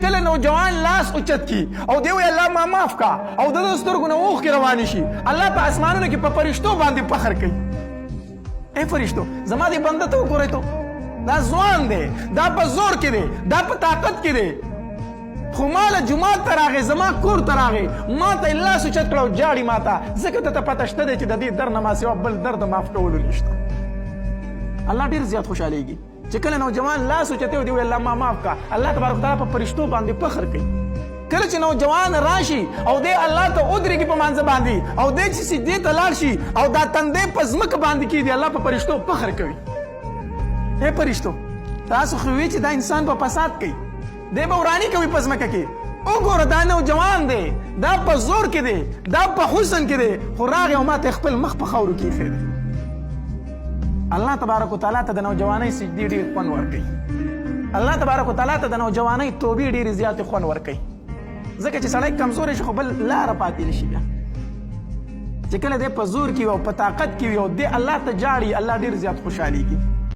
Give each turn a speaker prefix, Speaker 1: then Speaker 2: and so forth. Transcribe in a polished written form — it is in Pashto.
Speaker 1: کله نوجوان لاس اوچت کی او دی وی الله ما معاف کا او د سترګو نه اوښکې روانې شي الله په اسمانونو کې په فرشتو باندې فخر کوي ای فرشتو زما دې بنده ته وګورئ تو دا ځوان دی دا په زور کې دی دا په طاقت کې دی خو ما له جومات ته راغی زما کور ته راغی ما ته یې لاس اوچت کړه او جاړي ما ته ځکه ته پته شته دی چې د دې در نه ما سوا بل درد معاف کولو نشته الله ډېر زیات خوشحالېږي چې کله نوجوان لاس اوچتوي دی وی الله ما معاف کا الله تبارک وتعالی په فرشتو باندې فخر کوي کله چې نوجوان راشي او دی الله ته ودرېږي په مانځه باندې او دی چې سجدې ته لاړ شي او دا تندی په ځمکه باندې کېږدي الله په فرشتو فخر کوي ای فرشتو تاسو خو وی چې دا انسان په فساد کوي دی به وراني کوي په ځمکه کې وګوره دا نوجوان دی دا په زور کې دی دا په حسن کې دی خو راغی او ما ته خپل مخ په خاورو کې ایښی دی الله تبارک وتعالی ته د نوجوانۍ سجدې ډېر خوند ورکوي الله تبارک وتعالی ته د نوجوانۍ توبې ډېرې زیاتې خوند ورکوي ځکه چې سړی کمزوری شي خو بل لاره پاتې نه شي بیا چې کله دی په زور کې وي او په طاقت کې وي او دی الله ته جاړي الله ډېر زیات خوشحالېږي